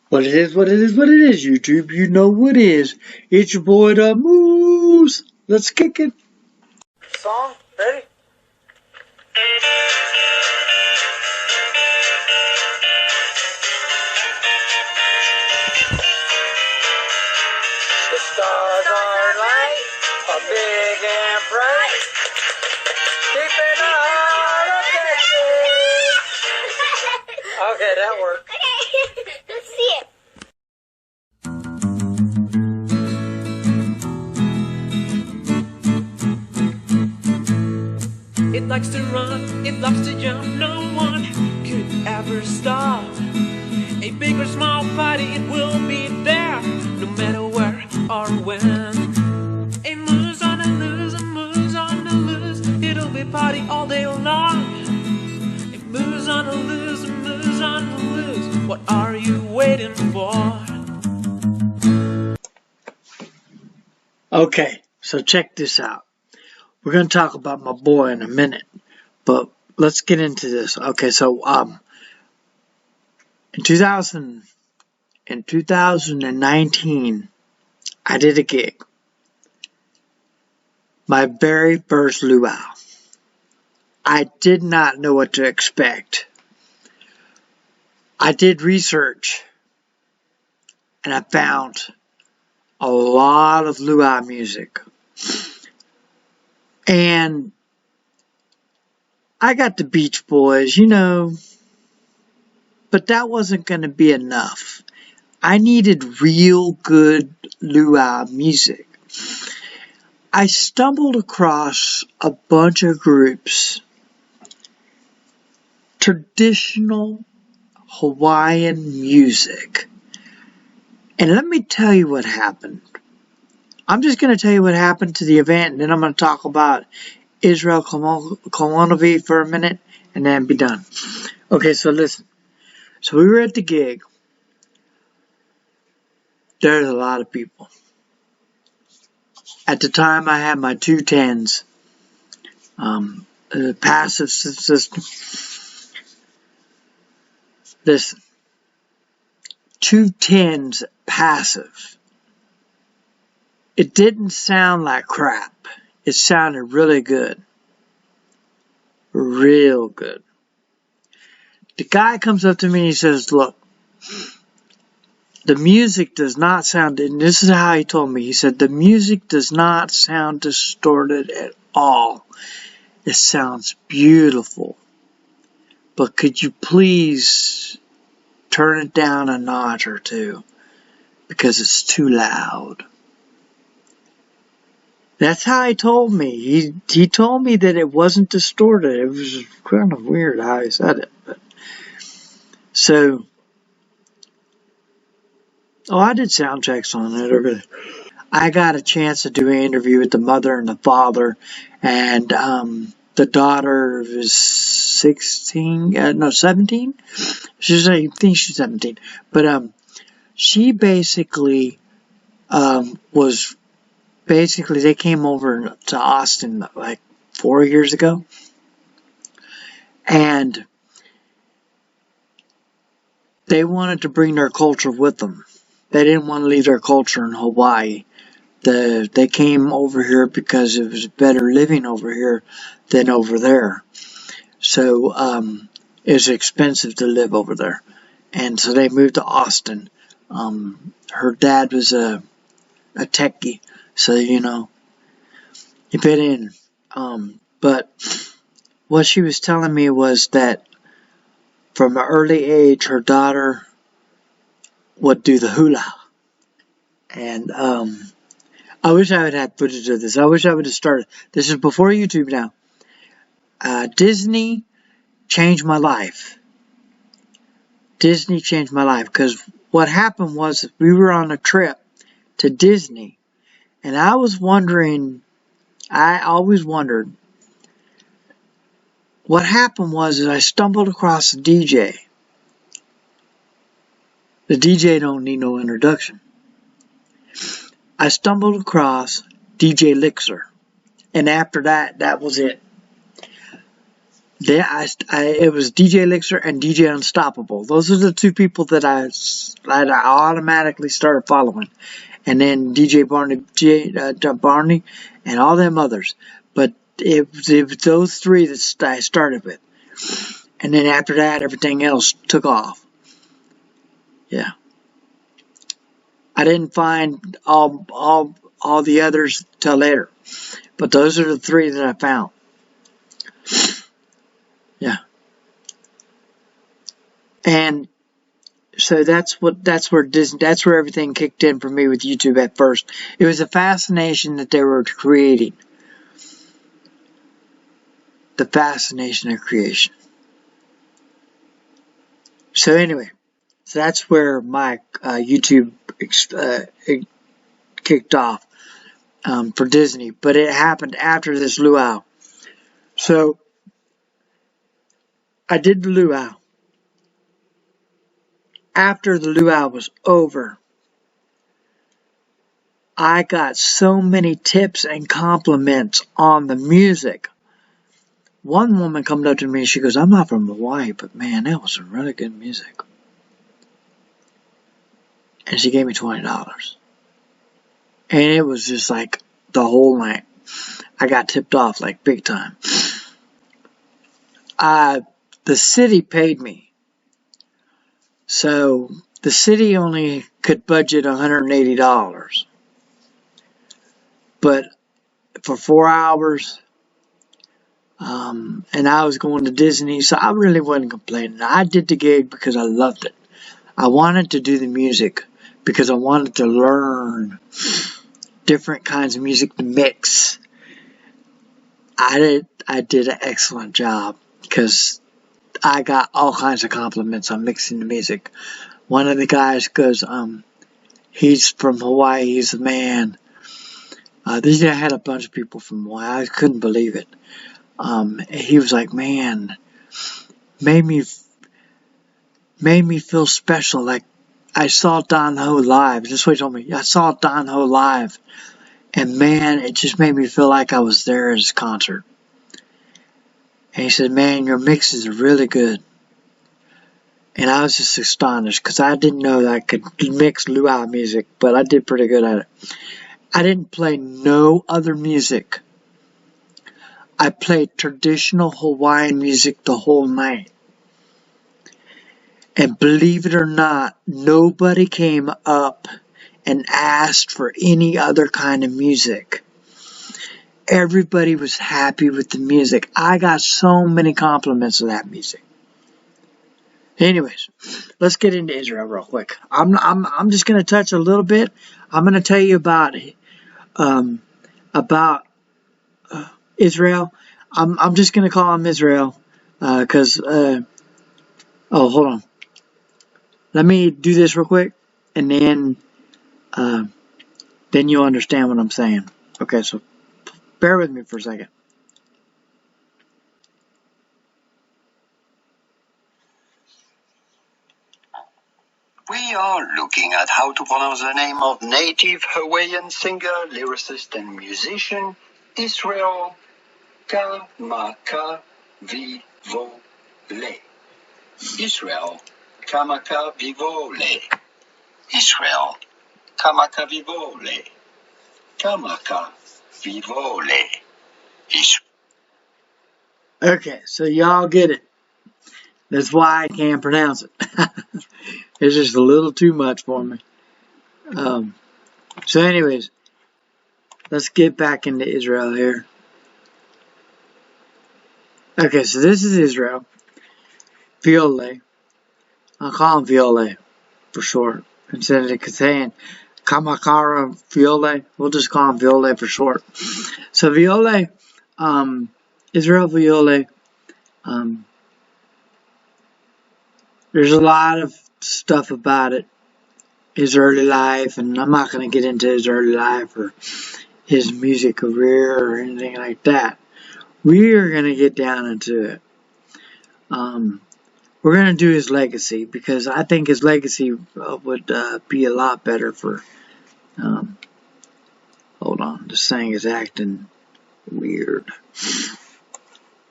What it is, what it is, what it is, YouTube. You know what it is. It's your boy, the Moose. Let's kick it. Song, ready? The stars are light, are big and bright, deep in the heart of Texas. Okay, that worked. Okay, let's see it. It likes to run, it loves to jump, no one could ever stop. A big or small party, it will be there, no matter where or when. A moose on the loose, a moose on the loose, it'll be party all day long. A moose on the loose, a moose on the loose, what are you waiting for? Okay, so check this out. We're going to talk about my boy in a minute, but let's get into this. Okay, so in 2019, I did a gig. My very first luau. I did not know what to expect. I did research, and I found a lot of luau music. And I got the Beach Boys, you know, but that wasn't going to be enough. I needed real good luau music. I stumbled across a bunch of groups, traditional Hawaiian music. And let me tell you what happened. I'm just going to tell you what happened to the event, and then I'm going to talk about Israel Kolonovi for a minute, and then be done. Okay, so listen. So we were at the gig. There's a lot of people. At the time, I had my 210s, passive system. Listen, 210s passive. It didn't sound like crap. It sounded really good. Real good. The guy comes up to me and he says, look, the music does not sound, and this is how he told me. He said, the music does not sound distorted at all. It sounds beautiful. But could you please turn it down a notch or two? Because it's too loud. That's how he told me. He told me that it wasn't distorted. It was kind of weird how he said it. But so, I did sound checks on it. I got a chance to do an interview with the mother and the father, and the daughter is 17. I think she's 17. But she basically they came over to Austin like 4 years ago, and they wanted to bring their culture with them. They didn't want to leave their culture in Hawaii. They came over here because it was better living over here than over there. So it's expensive to live over there, and so they moved to Austin. Her dad was a techie, so you know, he fit in. But what she was telling me was that from an early age, her daughter would do the hula. And I wish I would have had footage of this. I wish I would have started. This is before YouTube now. Disney changed my life. Disney changed my life because what happened was we were on a trip to Disney, and I always wondered, what happened was I stumbled across a DJ. The DJ don't need no introduction. I stumbled across DJ Lixer, and after that, that was it. It was DJ Elixir and DJ Unstoppable. Those are the two people that I automatically started following. And then DJ Barney, and all them others. But it was those three that I started with. And then after that, everything else took off. Yeah. I didn't find all the others till later. But those are the three that I found. Yeah. And so that's where everything kicked in for me with YouTube at first. It was a fascination that they were creating. The fascination of creation. So anyway, so that's where my YouTube kicked off for Disney. But it happened after this luau. So I did the luau. After the luau was over, I got so many tips and compliments on the music. One woman comes up to me and she goes, "I'm not from Hawaii, but man, that was some really good music." And she gave me $20. And it was just like the whole night. I got tipped off like big time. The city paid me. So the city only could budget $180. But for 4 hours, and I was going to Disney, so I really wasn't complaining. I did the gig because I loved it. I wanted to do the music because I wanted to learn different kinds of music to mix. I did an excellent job because I got all kinds of compliments on mixing the music. One of the guys goes, he's from Hawaii, he's the man. I had a bunch of people from Hawaii. I couldn't believe it. He was like, man, made me feel special. Like I saw Don Ho live. This way he told me, I saw Don Ho live. And man, it just made me feel like I was there at his concert. And he said, man, your mixes are really good. And I was just astonished because I didn't know that I could mix luau music, but I did pretty good at it. I didn't play no other music. I played traditional Hawaiian music the whole night. And believe it or not, nobody came up and asked for any other kind of music. Everybody was happy with the music. I got so many compliments of that music. Anyways, let's get into Israel real quick. I'm just going to touch a little bit. I'm going to tell you about Israel. I'm just going to call him Israel because oh, hold on. Let me do this real quick, and then you'll understand what I'm saying. Okay, so bear with me for a second. We are looking at how to pronounce the name of native Hawaiian singer, lyricist, and musician Israel Kamakawiwo'ole. Israel Kamakawiwo'ole. Israel Kamakawiwo'ole. Kamakawiwo'ole. Okay, so y'all get it. That's why I can't pronounce it. It's just a little too much for me. So anyways, let's get back into Israel here. Okay, so this is Israel. Viole. I'll call him Viole for short. Instead of saying Kamakara Viole, we'll just call him Viole for short. So Viole, Israel Viole, there's a lot of stuff about it, his early life, and I'm not going to get into his early life or his music career or anything like that. We are going to get down into it. We're going to do his legacy because I think his legacy would be a lot better for, hold on, this thing is acting weird.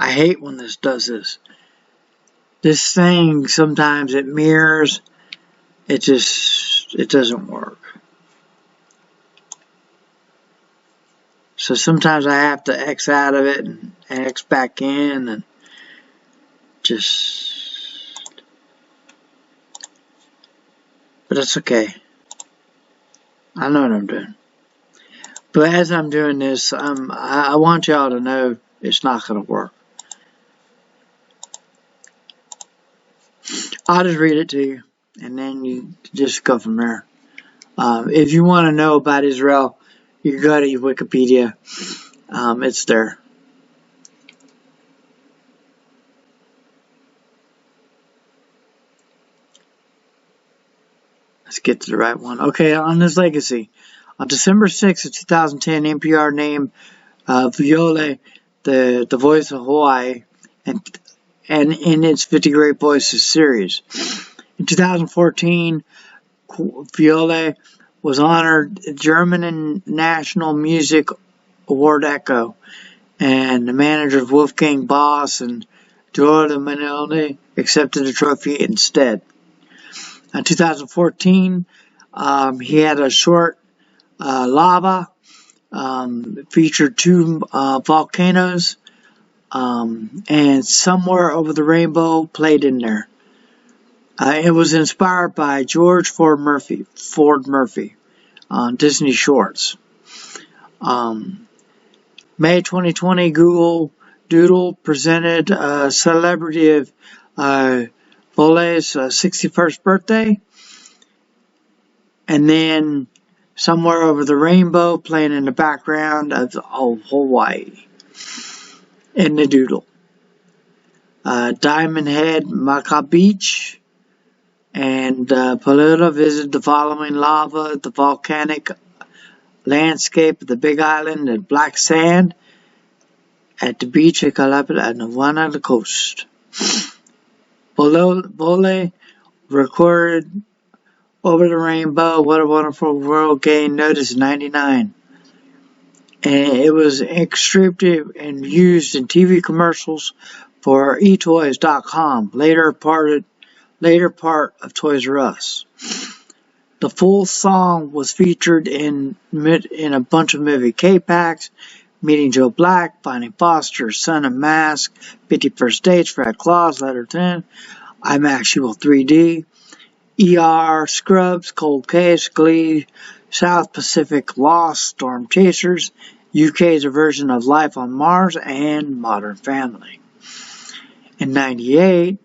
I hate when this does this. This thing, sometimes it mirrors. It doesn't work. So sometimes I have to X out of it and X back in and but it's okay. I know what I'm doing. But as I'm doing this, I want y'all to know it's not going to work. I'll just read it to you, and then you just go from there. If you want to know about Israel, you go to your Wikipedia. It's there. Let's get to the right one. Okay, on his legacy. On December 6th of 2010, NPR named Viole the voice of Hawaii and in its 50 Great Voices series. In 2014, Viole was honored at German National Music Award Echo, and the managers Wolfgang Boss and Dorota Manelli accepted the trophy instead. In 2014, he had a short Lava, featured two volcanoes, and Somewhere Over the Rainbow played in there. It was inspired by George Ford Murphy on Disney Shorts. May 2020, Google Doodle presented a celebrity of Vole's 61st birthday, and then Somewhere Over the Rainbow playing in the background of Hawaii in the doodle. Diamond Head, Maka Beach, and Palula visited the following lava, the volcanic landscape of the Big Island and black sand at the beach at Kalapit and Nawana, the coast. Vole recorded Over the Rainbow, What a Wonderful World gained notice in '99. And it was extracted and used in TV commercials for eToys.com, later part of Toys R Us. The full song was featured in a bunch of movie K-Packs, Meeting Joe Black, Finding Foster, Son of Mask, 51st Dates, Fred Claus, Letter 10, I'm Actual 3D, ER, Scrubs, Cold Case, Glee, South Pacific, Lost, Storm Chasers, UK's version of Life on Mars, and Modern Family. In '98,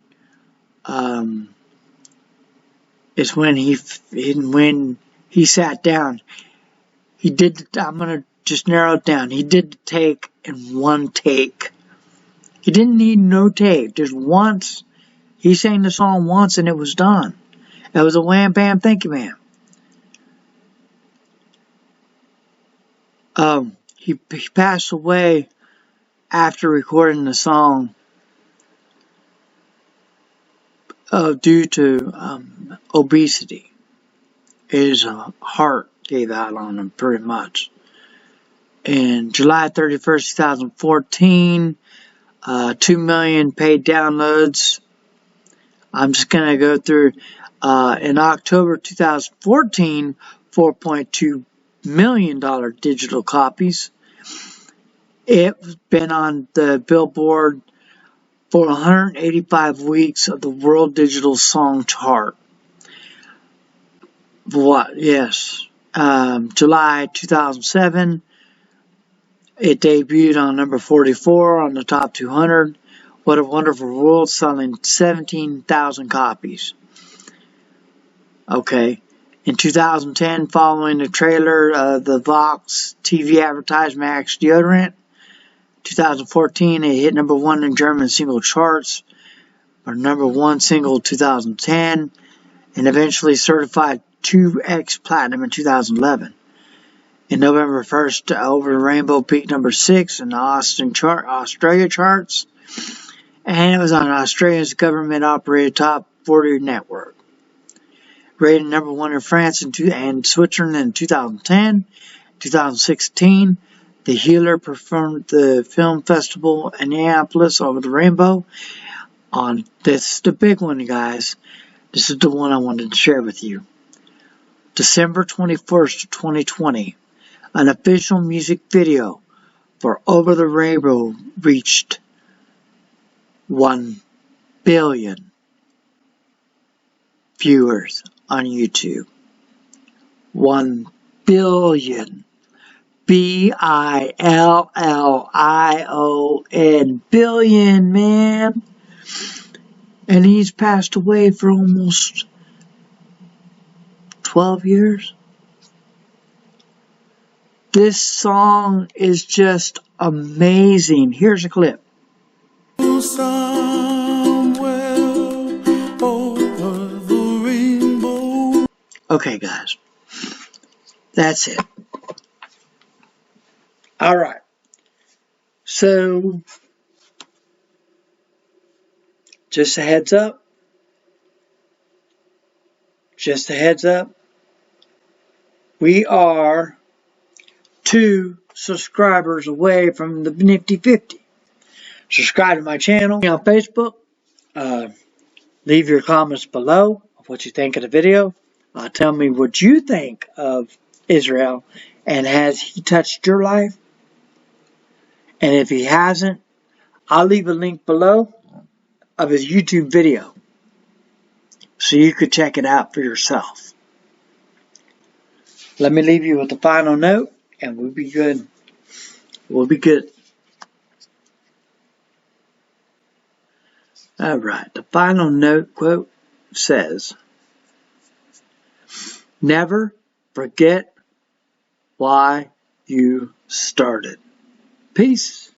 is when he sat down. He did. I'm gonna just narrow it down. He did the take in one take. He didn't need no take. Just once. He sang the song once and it was done. It was a wham bam thank you ma'am. He passed away after recording the song due to obesity. His heart gave out on him pretty much. And July 31st, 2014, 2 million paid downloads. I'm just going to go through. In October 2014, $4.2 million digital copies. It's been on the Billboard for 185 weeks of the World Digital Song Chart. What? Yes. July 2007, it debuted on number 44 on the top 200. What a Wonderful World, selling 17,000 copies. Okay. In 2010, following the trailer of the Vox TV advertisement Axe deodorant, 2014, it hit number 1 in German single charts, or number 1 single 2010, and eventually certified 2X Platinum in 2011. In November 1st, Over the Rainbow peaked number 6 in the Australia charts, and it was on Australia's government-operated top 40 network. Rated number 1 in France and Switzerland in 2010, 2016, The Healer performed at the film festival in Minneapolis over the rainbow. This is the big one, guys. This is the one I wanted to share with you. December 21st, 2020, an official music video for Over the Rainbow reached 1 billion viewers on YouTube. 1 billion. B-I-L-L-I-O-N. Billion, man. And he's passed away for almost 12 years. This song is just amazing. Here's a clip. Okay, guys. That's it. Alright. So, just a heads up. Just a heads up. We are 2 subscribers away from the Nifty 50. Subscribe to my channel on Facebook. Leave your comments below of what you think of the video. Tell me what you think of Israel, and has he touched your life? And if he hasn't, I'll leave a link below of his YouTube video so you could check it out for yourself. Let me leave you with the final note, and we'll be good. We'll be good. Alright, the final note quote says, "Never forget why you started." Peace.